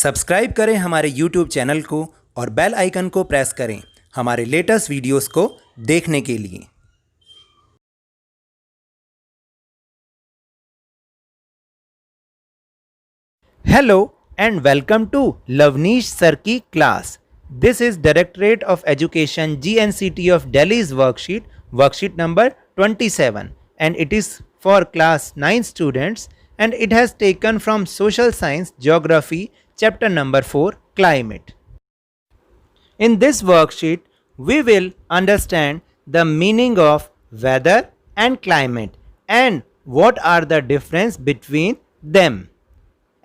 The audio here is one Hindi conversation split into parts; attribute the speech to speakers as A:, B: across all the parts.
A: सब्सक्राइब करें हमारे YouTube चैनल को और बेल आइकन को प्रेस करें हमारे लेटेस्ट वीडियोस को देखने के लिए। Hello and welcome to Lavneesh Sir की class. This is Directorate of Education GNCT of Delhi's worksheet number 27, and it is for class 9 students, and it has taken from Social Science Geography chapter number 4 Climate. In this worksheet we will understand the meaning of weather and climate and what are the difference between them,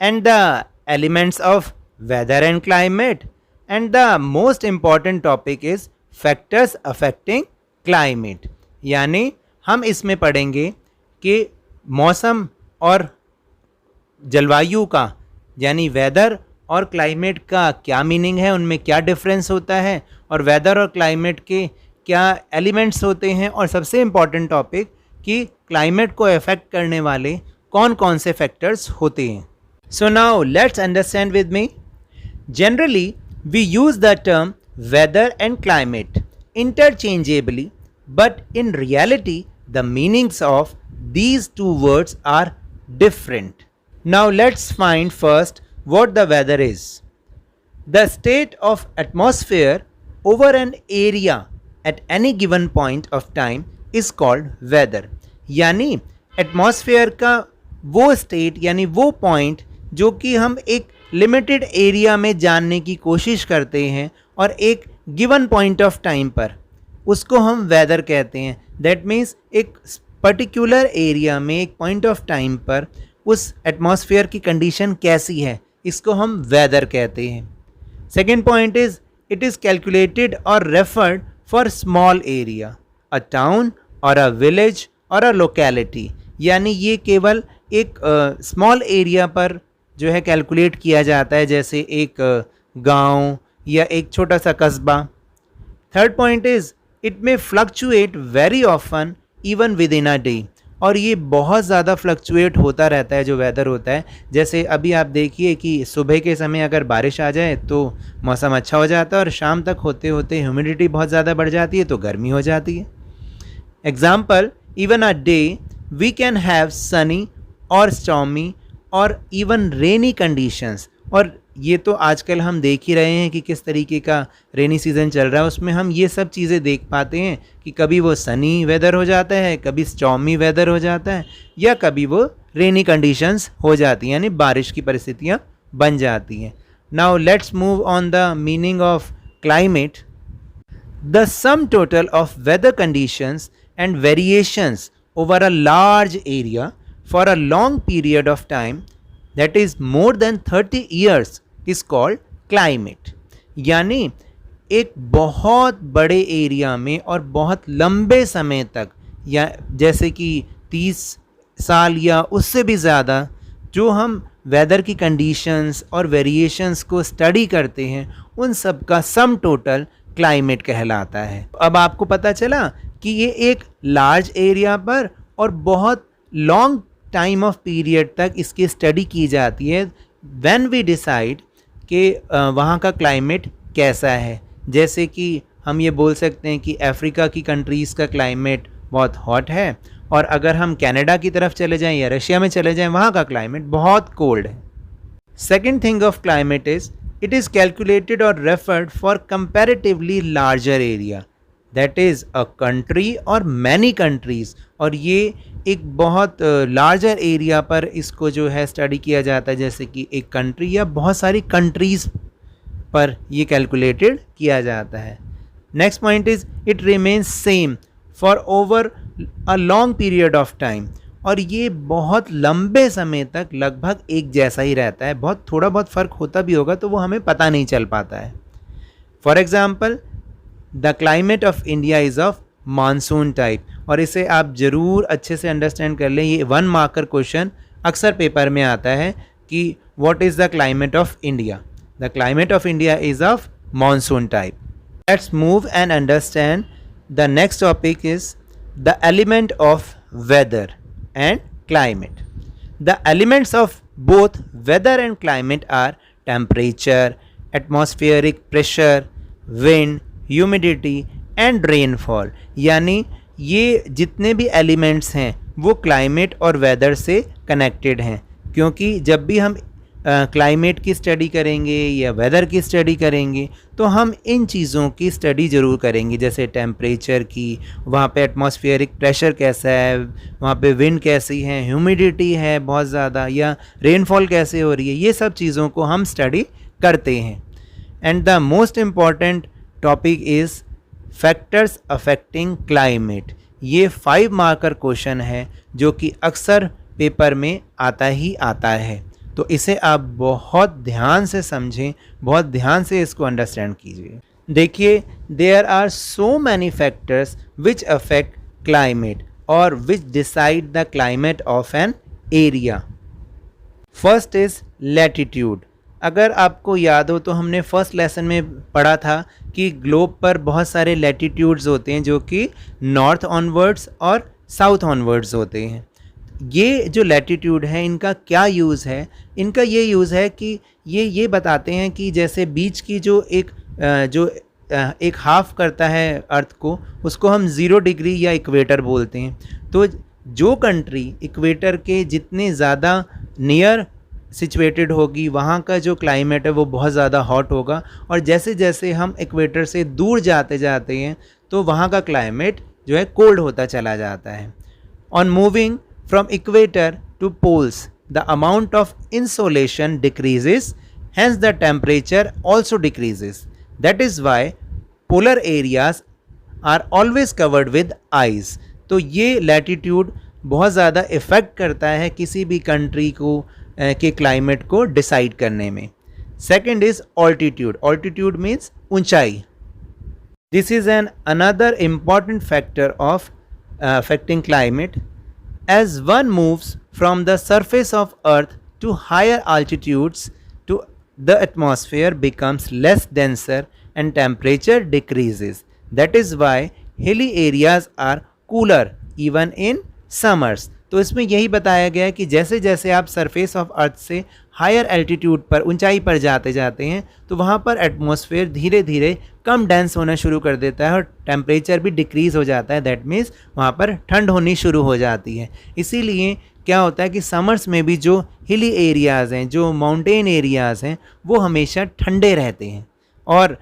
A: and the elements of weather and climate, and the most important topic is factors affecting climate. यानी हम इसमें पढ़ेंगे कि मौसम और जलवायु का यानी वेदर और क्लाइमेट का क्या मीनिंग है, उनमें क्या डिफरेंस होता है, और वेदर और क्लाइमेट के क्या एलिमेंट्स होते हैं, और सबसे इम्पॉर्टेंट टॉपिक कि क्लाइमेट को अफेक्ट करने वाले कौन कौन से फैक्टर्स होते हैं. So now let's understand with me. Generally, we use the term weather and climate interchangeably, but in reality, the meanings of these two words are different. Now let's find first what the weather is. The state of atmosphere over an area at any given point of time is called weather. यानी एटमॉस्फेयर का वो स्टेट यानी वो पॉइंट जो कि हम एक लिमिटेड एरिया में जानने की कोशिश करते हैं और एक गिवन पॉइंट ऑफ टाइम पर, उसको हम वेदर कहते हैं. दैट मीन्स एक पर्टिकुलर एरिया में एक पॉइंट ऑफ टाइम पर उस एटमॉस्फेयर की कंडीशन कैसी है, इसको हम वेदर कहते हैं. Second point is it is calculated और referred for small area, a town और अ विलेज और अ लोकेलिटी. यानी ये केवल एक स्मॉल एरिया पर जो है कैलकुलेट किया जाता है, जैसे एक गांव या एक छोटा सा कस्बा. थर्ड पॉइंट इज़ इट में fluctuate very often even with in a day, और ये बहुत ज़्यादा फ्लक्चुएट होता रहता है जो वेदर होता है. जैसे अभी आप देखिए कि सुबह के समय अगर बारिश आ जाए तो मौसम अच्छा हो जाता है, और शाम तक होते होते ह्यूमिडिटी बहुत ज़्यादा बढ़ जाती है तो गर्मी हो जाती है. Example, even a day we can have sunny और स्टॉर्मी और इवन रेनी कंडीशंस. और ये तो आजकल हम देख ही रहे हैं कि किस तरीके का रेनी सीज़न चल रहा है, उसमें हम ये सब चीज़ें देख पाते हैं कि कभी वो सनी वेदर हो जाता है, कभी स्टॉर्मी वेदर हो जाता है, या कभी वो रेनी कंडीशंस हो जाती हैं यानी बारिश की परिस्थितियाँ बन जाती हैं. Now let's move on the meaning of climate. The sum total of weather conditions and variations over a large area for a long period of time, that is more than 30 years, is called climate. यानी एक बहुत बड़े एरिया में और बहुत लंबे समय तक, या जैसे कि 30 साल या उससे भी ज़्यादा, जो हम वेदर की कंडीशंस और वेरिएशंस को स्टडी करते हैं, उन सब का सम टोटल क्लाइमेट कहलाता है. अब आपको पता चला कि ये एक लार्ज एरिया पर और बहुत लॉन्ग टाइम ऑफ पीरियड तक इसकी स्टडी की जाती है व्हेन वी डिसाइड कि वहाँ का क्लाइमेट कैसा है. जैसे कि हम ये बोल सकते हैं कि अफ्रीका की कंट्रीज़ का क्लाइमेट बहुत हॉट है, और अगर हम कनाडा की तरफ चले जाएं या रशिया में चले जाएं, वहाँ का क्लाइमेट बहुत कोल्ड है. Second thing of climate is it is calculated और referred for comparatively larger area, that is a country और मैनी कंट्रीज़. और ये एक बहुत लार्जर एरिया पर इसको जो है स्टडी किया जाता है, जैसे कि एक कंट्री या बहुत सारी कंट्रीज़ पर ये कैलकुलेटेड किया जाता है. Next point is it remains same for over a long period of time, और ये बहुत लंबे समय तक लगभग एक जैसा ही रहता है. बहुत थोड़ा बहुत फ़र्क होता भी होगा तो वो हमें पता नहीं चल पाता है. For example, the climate of India is of monsoon type, और इसे आप ज़रूर अच्छे से अंडरस्टैंड कर लें. ये 1 मार्कर क्वेश्चन अक्सर पेपर में आता है कि what is the climate of India. The climate of India is of monsoon type. Let's move and understand the next topic is the element of weather and climate. The elements of both weather and climate are temperature, atmospheric pressure, wind, humidity and rainfall। यानी ये जितने भी एलिमेंट्स हैं वो क्लाइमेट और वेदर से कनेक्टेड हैं, क्योंकि जब भी हम क्लाइमेट की स्टडी करेंगे या वेदर की स्टडी करेंगे तो हम इन चीज़ों की स्टडी ज़रूर करेंगे, जैसे टेम्परेचर की, वहाँ पे एटमॉस्फेरिक प्रेशर कैसा है, वहाँ पे विंड कैसी है, ह्यूमिडिटी है बहुत ज़्यादा, या रेनफॉल कैसे हो रही है, ये सब चीज़ों को हम स्टडी करते हैं। And the most important topic is factors affecting climate. ये 5 मार्कर क्वेश्चन है जो कि अक्सर पेपर में आता ही आता है, तो इसे आप बहुत ध्यान से समझें, बहुत ध्यान से इसको अंडरस्टैंड कीजिए। देखिए, there are so many factors which affect climate और which decide the climate of an area. First is latitude. अगर आपको याद हो तो हमने फर्स्ट लेसन में पढ़ा था कि ग्लोब पर बहुत सारे लैटिट्यूड्स होते हैं जो कि नॉर्थ ऑनवर्ड्स और साउथ ऑनवर्ड्स होते हैं। ये जो लैटिट्यूड है इनका क्या यूज़ है? इनका ये यूज़ है कि ये बताते हैं कि जैसे बीच की जो एक हाफ करता है अर्थ को, उसको हम 0 डिग्री या इक्वेटर बोलते हैं। तो जो कंट्री इक्वेटर के जितने ज़्यादा नियर सिचुएटेड होगी वहाँ का जो क्लाइमेट है वो बहुत ज़्यादा हॉट होगा, और जैसे जैसे हम इक्वेटर से दूर जाते जाते हैं तो वहाँ का क्लाइमेट जो है कोल्ड होता चला जाता है। On moving from equator to poles, the amount of insolation decreases, hence the temperature also decreases. That is why polar areas are always covered with ice. तो ये latitude बहुत ज़्यादा इफ़ेक्ट करता है किसी भी कंट्री को के क्लाइमेट को डिसाइड करने में। Second is altitude. Altitude means ऊंचाई। This is an another important factor of affecting climate. As one moves from the surface of Earth to higher altitudes, the atmosphere becomes less denser and temperature decreases. That is why hilly areas are cooler even in summers. तो इसमें यही बताया गया है कि जैसे जैसे आप सरफेस ऑफ अर्थ से हायर एल्टीट्यूड पर, ऊंचाई पर जाते जाते हैं तो वहाँ पर एटमॉस्फेयर धीरे धीरे कम डेंस होना शुरू कर देता है और टेम्परेचर भी डिक्रीज़ हो जाता है। दैट मीन्स वहाँ पर ठंड होनी शुरू हो जाती है। इसीलिए क्या होता है कि समर्स में भी जो हिली एरियाज़ हैं, जो माउंटेन एरियाज़ हैं, वो हमेशा ठंडे रहते हैं। और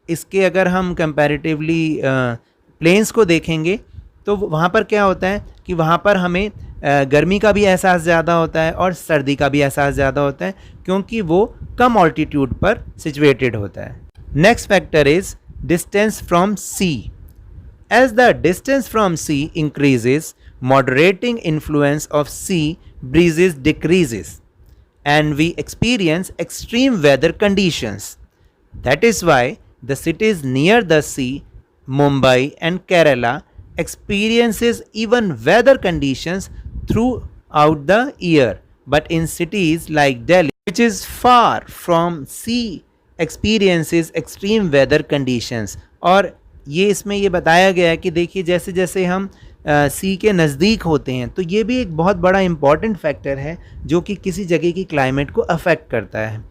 A: इसके अगर हम कंपैरेटिवली प्लेन्स को देखेंगे तो वहाँ पर क्या होता है कि वहाँ पर हमें गर्मी का भी एहसास ज़्यादा होता है और सर्दी का भी एहसास ज़्यादा होता है, क्योंकि वो कम ऑल्टीट्यूड पर सिचुएटेड होता है। Next factor is distance from sea. As the distance from sea increases, moderating influence of sea breezes decreases and we experience extreme weather conditions. That is why the cities near the sea, Mumbai and Kerala, experiences even weather conditions throughout the year. But in cities like Delhi, which is far from sea, experiences extreme weather conditions. और ये इसमें ये बताया गया है कि देखिए जैसे जैसे हम सी के नज़दीक होते हैं तो ये भी एक बहुत बड़ा इम्पॉर्टेंट फैक्टर है जो कि किसी जगह की क्लाइमेट को अफेक्ट करता है।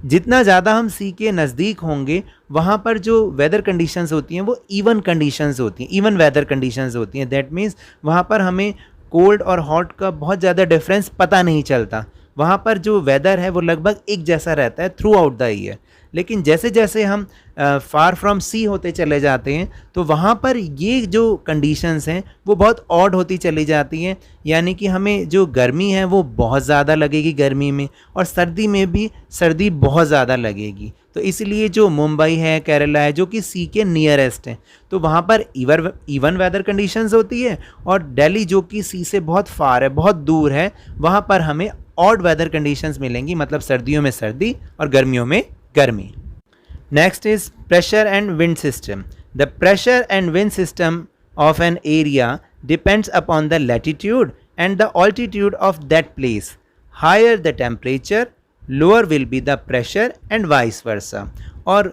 A: जितना ज़्यादा हम सी के नज़दीक होंगे वहाँ पर जो वेदर कंडीशंस होती हैं वो इवन कंडीशंस होती हैं, इवन वेदर कंडीशंस होती हैं। दैट मीन्स वहाँ पर हमें कोल्ड और हॉट का बहुत ज़्यादा डिफरेंस पता नहीं चलता। वहाँ पर जो वेदर है वो लगभग एक जैसा रहता है थ्रू आउट द ईयर। लेकिन जैसे जैसे हम फार फ्रॉम सी होते चले जाते हैं तो वहाँ पर ये जो कंडीशंस हैं वो बहुत ऑड होती चली जाती हैं। यानी कि हमें जो गर्मी है वो बहुत ज़्यादा लगेगी गर्मी में, और सर्दी में भी सर्दी बहुत ज़्यादा लगेगी। तो इसलिए जो मुंबई है, केरला है, जो कि सी के नियरेस्ट हैं, तो वहाँ पर इवन वेदर कंडीशंस होती है, और दिल्ली जो कि सी से बहुत फार है, बहुत दूर है, वहाँ पर हमें ऑड वेदर कंडीशंस मिलेंगी, मतलब सर्दियों में सर्दी और गर्मियों में गर्मी। Next is pressure and wind system. The pressure and wind system of an area depends upon the latitude and the altitude of that place. Higher the temperature, lower will be the pressure and vice versa. और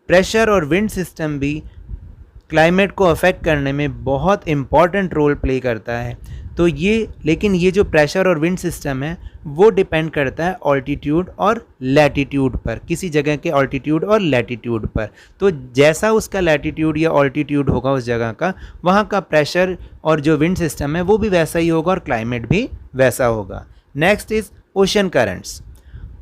A: प्रेशर और विंड सिस्टम भी क्लाइमेट को अफेक्ट करने में बहुत इम्पॉर्टेंट रोल प्ले करता है। तो ये लेकिन ये जो प्रेशर और विंड सिस्टम है वो डिपेंड करता है ऑल्टीट्यूड और लैटिट्यूड पर, किसी जगह के ऑल्टीट्यूड और लैटिट्यूड पर। तो जैसा उसका लैटिट्यूड या ऑल्टीट्यूड होगा उस जगह का, वहाँ का प्रेशर और जो विंड सिस्टम है वो भी वैसा ही होगा और क्लाइमेट भी वैसा होगा। Next is ocean currents.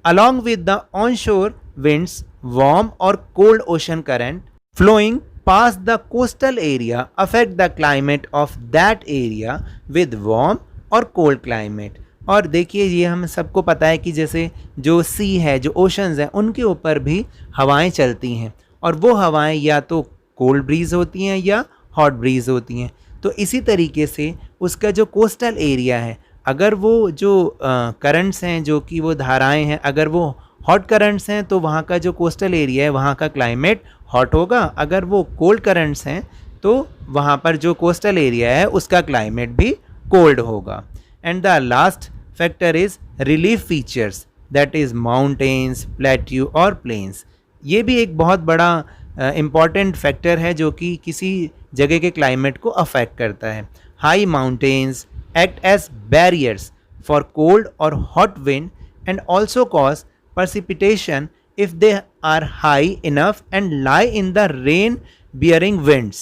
A: Along with the onshore winds, warm और cold ocean current flowing past the coastal area affect the climate of that area with warm और cold climate। और देखिए ये हम सबको पता है कि जैसे जो सी है, जो ओशंस हैं, उनके ऊपर भी हवाएं चलती हैं और वो हवाएं या तो कोल्ड ब्रीज होती हैं या हॉट ब्रीज होती हैं। तो इसी तरीके से उसका जो कोस्टल एरिया है, अगर वो जो करंट्स हैं, जो कि वो धाराएं हैं, अगर वो हॉट करंट्स हैं तो वहाँ का जो कोस्टल एरिया है वहाँ का क्लाइमेट हॉट होगा। अगर वो कोल्ड करंट्स हैं तो वहाँ पर जो कोस्टल एरिया है उसका क्लाइमेट भी कोल्ड होगा। And the last factor is relief features, that is mountains, plateau और प्लेन्स। ये भी एक बहुत बड़ा इम्पॉर्टेंट फैक्टर है जो कि किसी जगह के क्लाइमेट को अफेक्ट करता है। High mountains act as barriers for cold और hot wind and also cause precipitation if they are high enough and lie in the rain bearing winds।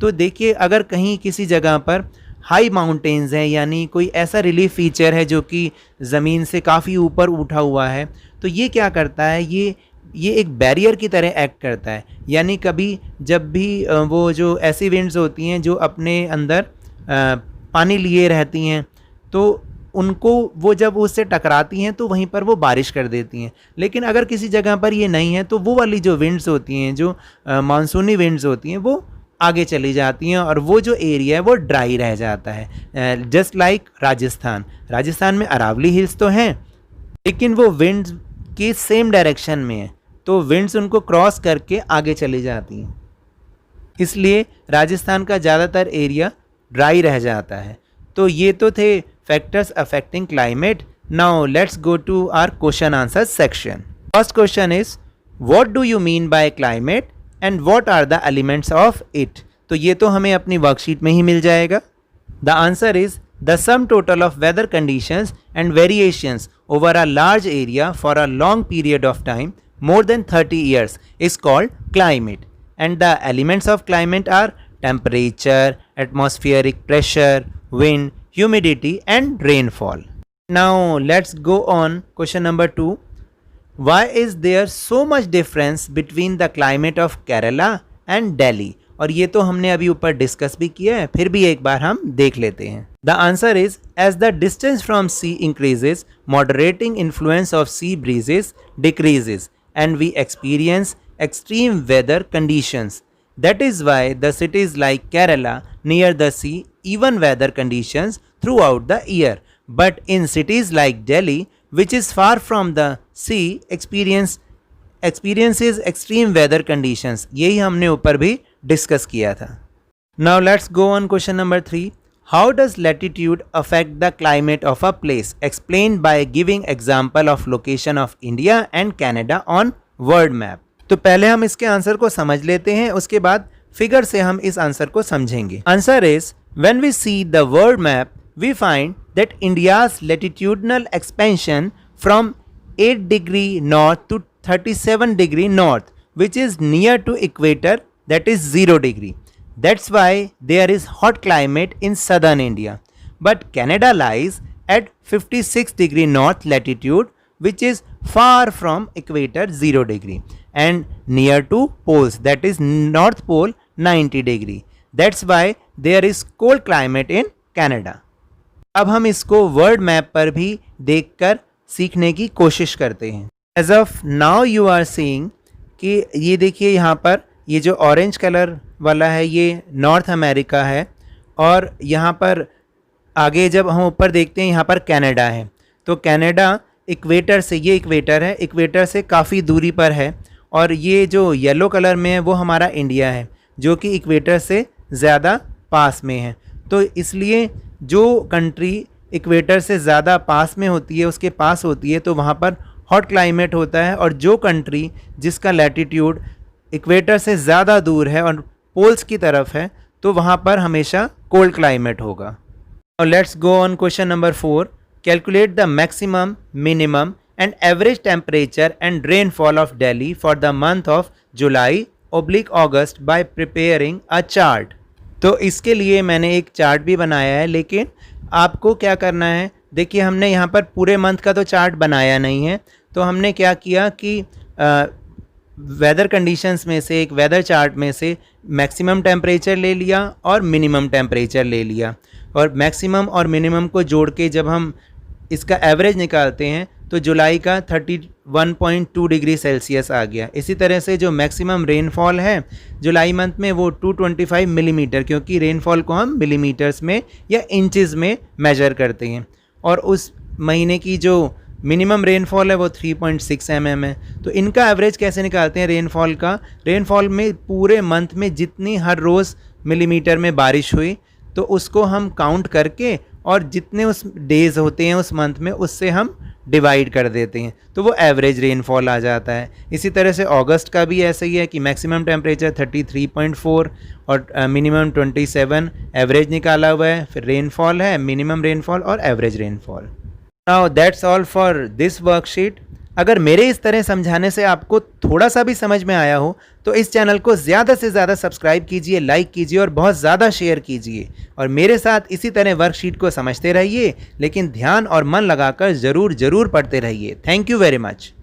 A: तो देखिए अगर कहीं किसी जगह पर हाई माउंटेन्स हैं, यानी कोई ऐसा रिलीफ फीचर है जो कि ज़मीन से काफ़ी ऊपर उठा हुआ है, तो ये क्या करता है, ये एक बैरियर की तरह एक्ट करता है। यानी कभी जब भी वो जो ऐसी विंड्स होती हैं जो अपने अंदर पानी लिए रहती हैं, तो उनको वो जब उससे टकराती हैं तो वहीं पर वो बारिश कर देती हैं। लेकिन अगर किसी जगह पर ये नहीं है तो वो वाली जो विंड्स होती हैं, जो मानसूनी विंड्स होती हैं, वो आगे चली जाती हैं और वो जो एरिया है वो ड्राई रह जाता है। जस्ट लाइक राजस्थान में अरावली हिल्स तो हैं लेकिन वो विंड्स की सेम डायरेक्शन में है, तो विंड्स उनको क्रॉस करके आगे चली जाती हैं, इसलिए राजस्थान का ज़्यादातर एरिया ड्राई रह जाता है। तो ये तो थे factors affecting climate. Now let's go to our question answer section. First question is, what do you mean by climate and what are the elements of it? तो ये तो हमें अपनी वर्कशीट में ही मिल जाएगा। The answer is the sum total of weather conditions and variations over a large area for a long period of time, more than 30 years, is called climate. And the elements of climate are temperature, atmospheric pressure, wind, humidity and rainfall. Now let's go on question number 2. Why is there so much difference between the climate of Kerala and Delhi? और ये तो हमने अभी ऊपर डिस्कस भी किया है, फिर भी एक बार हम देख लेते हैं। The answer is, as the distance from sea increases, moderating influence of sea breezes decreases and we experience extreme weather conditions. That is why the cities like Kerala near the sea even weather conditions throughout the year, but in cities like Delhi, which is far from the sea, experiences extreme weather conditions. यही हमने ऊपर भी डिस्कस किया था। Now let's go on question number 3. How does latitude affect the climate of a place? Explained by giving example of location of India and Canada on world map. तो पहले हम इसके आंसर को समझ लेते हैं, उसके बाद फिगर से हम इस आंसर को समझेंगे। Answer is, when we see the world map, we find that India's latitudinal expansion from 8 degree north to 37 degree north, which is near to equator, that is 0 degree. That's why there is hot climate in southern India. But Canada lies at 56 degree north latitude, which is far from equator 0 degree and near to poles, that is North Pole 90 degree. That's why there is cold climate in Canada. अब हम इसको वर्ल्ड मैप पर भी देखकर सीखने की कोशिश करते हैं। As of now you are seeing कि ये देखिए यहाँ पर ये जो ऑरेंज कलर वाला है ये नॉर्थ अमेरिका है और यहाँ पर आगे जब हम ऊपर देखते हैं यहाँ पर कनाडा है। तो कनाडा इक्वेटर से, ये इक्वेटर है, इक्वेटर से काफ़ी दूरी पर है और ये जो येलो कलर में है वो हमारा इंडिया है जो कि इक्वेटर से ज़्यादा पास में है। तो इसलिए जो कंट्री इक्वेटर से ज़्यादा पास में होती है, उसके पास होती है, तो वहाँ पर हॉट क्लाइमेट होता है और जो कंट्री जिसका लैटिट्यूड इक्वेटर से ज़्यादा दूर है और पोल्स की तरफ है तो वहाँ पर हमेशा कोल्ड क्लाइमेट होगा। Now let's go on question number 4. Calculate the maximum, minimum and average temperature and rainfall of Delhi for the month of July/August by preparing a chart. तो इसके लिए मैंने एक चार्ट भी बनाया है, लेकिन आपको क्या करना है, देखिए हमने यहाँ पर पूरे मंथ का तो चार्ट बनाया नहीं है, तो हमने क्या किया कि वेदर कंडीशंस में से, एक वेदर चार्ट में से मैक्सिमम टेम्परेचर ले लिया और मिनिमम टेम्परेचर ले लिया, और मैक्सिमम और मिनिमम को जोड़ के जब हम इसका एवरेज निकालते हैं तो जुलाई का 31.2 डिग्री सेल्सियस आ गया। इसी तरह से जो मैक्सिमम रेनफॉल है जुलाई मंथ में वो 225 मिलीमीटर, क्योंकि रेनफॉल को हम मिलीमीटर्स में या इंचेस में मेजर करते हैं, और उस महीने की जो मिनिमम रेनफॉल है वो 3.6 mm है। तो इनका एवरेज कैसे निकालते हैं रेनफॉल का? रेनफॉल में पूरे मंथ में जितनी हर रोज़ मिलीमीटर में बारिश हुई तो उसको हम काउंट करके और जितने उस डेज़ होते हैं उस मंथ में उससे हम डिवाइड कर देते हैं, तो वो एवरेज रेनफॉल आ जाता है। इसी तरह से अगस्त का भी ऐसा ही है कि मैक्सिमम टेम्परेचर 33.4 और मिनिमम 27 एवरेज निकाला हुआ है, फिर रेनफॉल है, मिनिमम रेनफॉल और average rainfall. Now that's all for this worksheet. अगर मेरे इस तरह समझाने से आपको थोड़ा सा भी समझ में आया हो तो इस चैनल को ज़्यादा से ज़्यादा सब्सक्राइब कीजिए, लाइक कीजिए और बहुत ज़्यादा शेयर कीजिए, और मेरे साथ इसी तरह वर्कशीट को समझते रहिए, लेकिन ध्यान और मन लगाकर ज़रूर पढ़ते रहिए। Thank you very much.